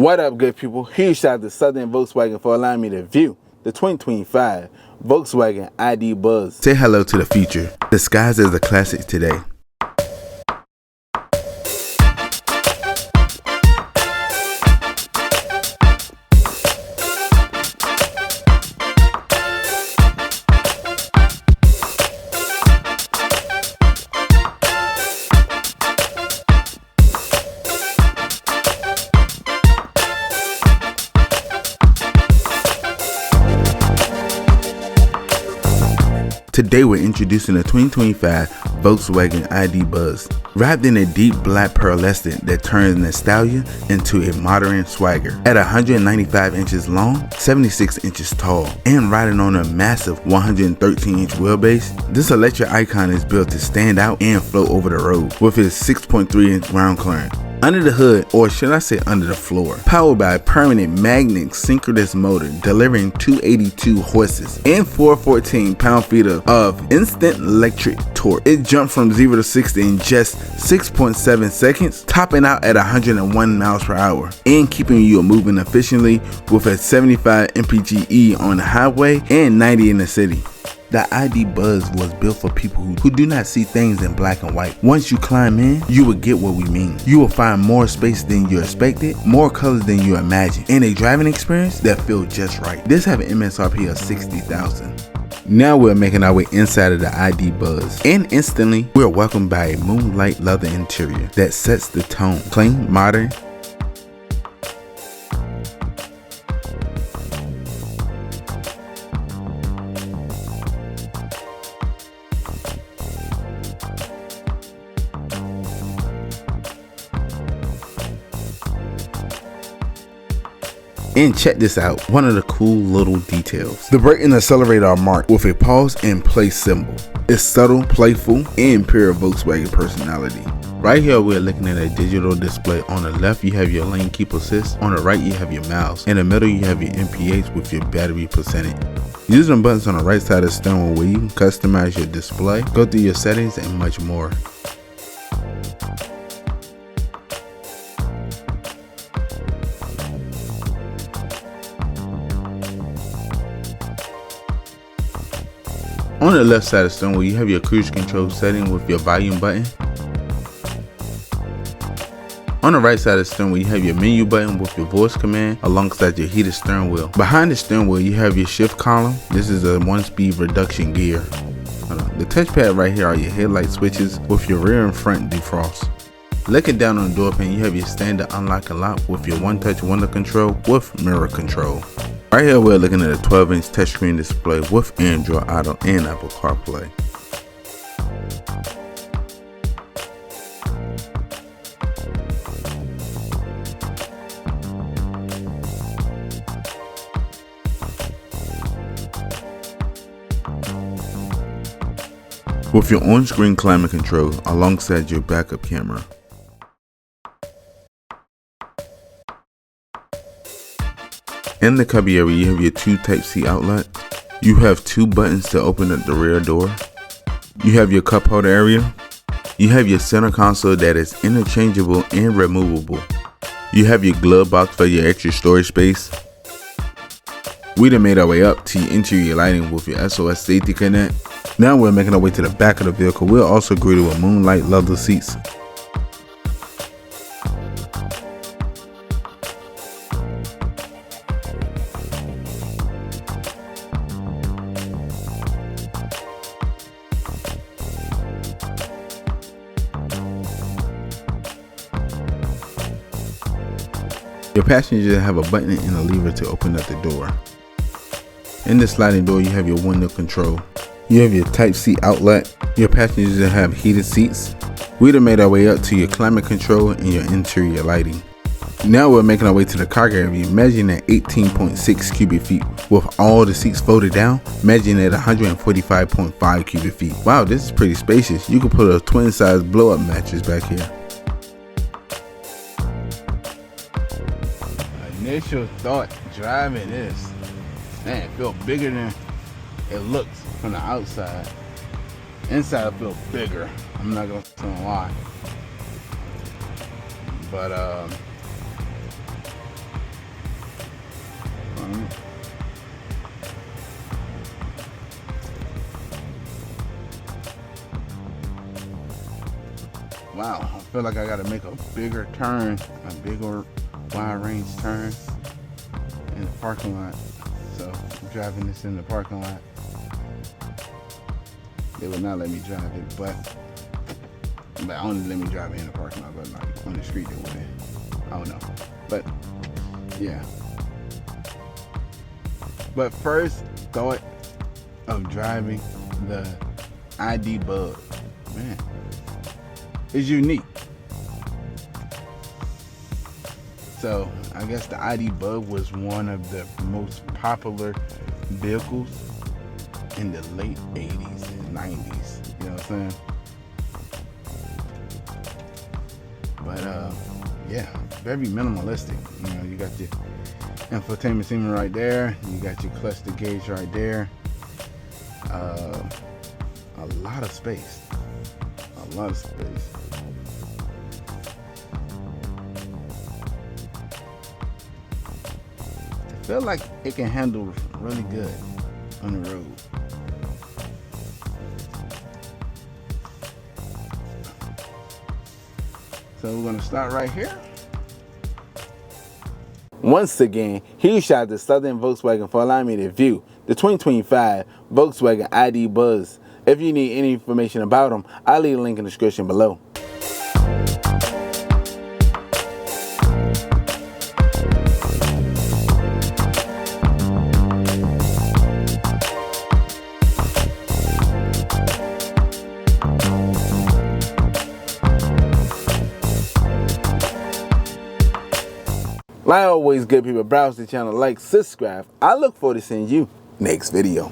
What up, good people? Huge shout out to Southern Volkswagen for allowing me to view the 2025 Volkswagen ID Buzz. Say hello to the future, disguised as a classic today. Today we're introducing the 2025 Volkswagen ID Buzz, wrapped in a deep black pearlescent that turns nostalgia into a modern swagger. At 195 inches long, 76 inches tall, and riding on a massive 113-inch wheelbase, this electric icon is built to stand out and float over the road with its 6.3-inch ground clearance. Under the hood, or should I say under the floor, powered by a permanent magnet synchronous motor delivering 282 horses and 414 pound-feet of instant electric torque. It jumped from 0 to 60 in just 6.7 seconds, topping out at 101 miles per hour and keeping you moving efficiently with a 75 mpge on the highway and 90 in the city. The ID Buzz was built for people who do not see things in black and white. Once you climb in, you will get what we mean. You will find more space than you expected, more colors than you imagined, and a driving experience that feels just right. This have an MSRP of $60,000. Now we're making our way inside of the ID Buzz, and instantly we're welcomed by a Moonlight leather interior that sets the tone. Clean, modern, and check this out, one of the cool little details. The brake and accelerator are marked with a pause and play symbol. It's subtle, playful, and pure Volkswagen personality. Right here we're looking at a digital display. On the left you have your lane keep assist, on the right you have your miles, in the middle you have your MPH with your battery percentage. Using the buttons on the right side of the steering wheel where you can customize your display, go through your settings, and much more. On the left side of the steering wheel, you have your cruise control setting with your volume button. On the right side of the steering wheel, you have your menu button with your voice command alongside your heated steering wheel. Behind the steering wheel, you have your shift column. This is a 1-speed reduction gear. The touchpad right here are your headlight switches with your rear and front defrost. Looking down on the door pane, you have your standard unlock and lock with your one-touch window control with mirror control. Right here we're looking at a 12-inch touchscreen display with Android Auto and Apple CarPlay. With your on-screen climate control alongside your backup camera. In the cubby area, you have your 2 Type-C outlets. You have 2 buttons to open up the rear door. You have your cup holder area. You have your center console that is interchangeable and removable. You have your glove box for your extra storage space. We done made our way up to your interior lighting with your SOS Safety Connect. Now we're making our way to the back of the vehicle. We're also greeted with Moonlight leather seats. Your passengers have a button and a lever to open up the door. In the sliding door, you have your window control. You have your Type-C outlet. Your passengers have heated seats. We done made our way up to your climate control and your interior lighting. Now we're making our way to the cargo area, measuring at 18.6 cubic feet, with all the seats folded down, measuring at 145.5 cubic feet. Wow, this is pretty spacious. You can put a twin-size blow-up mattress back here. Initial thought driving this, man, it feels bigger than it looks from the outside. Inside it feels bigger. I'm not gonna tell you why. But Wow, I feel like I gotta make a bigger turn, a bigger wide range turn in the parking lot. So I'm driving this in the parking lot. They would not let me drive it, but only let me drive it in the parking lot, but like on the street they wouldn't. I don't know. But yeah. But first thought of driving the ID Buzz, man, is unique. So I guess the ID Buzz was one of the most popular vehicles in the late 80s and 90s. You know what I'm saying? But yeah, very minimalistic. You know, you got your infotainment system right there. You got your cluster gauge right there. A lot of space. A lot of space. I feel like it can handle really good on the road. So we're gonna start right here. Once again, huge shout out to Southern Volkswagen for allowing me to view the 2025 Volkswagen ID Buzz. If you need any information about them, I'll leave a link in the description below. Like always, good people, browse the channel, like, subscribe. I look forward to seeing you next video.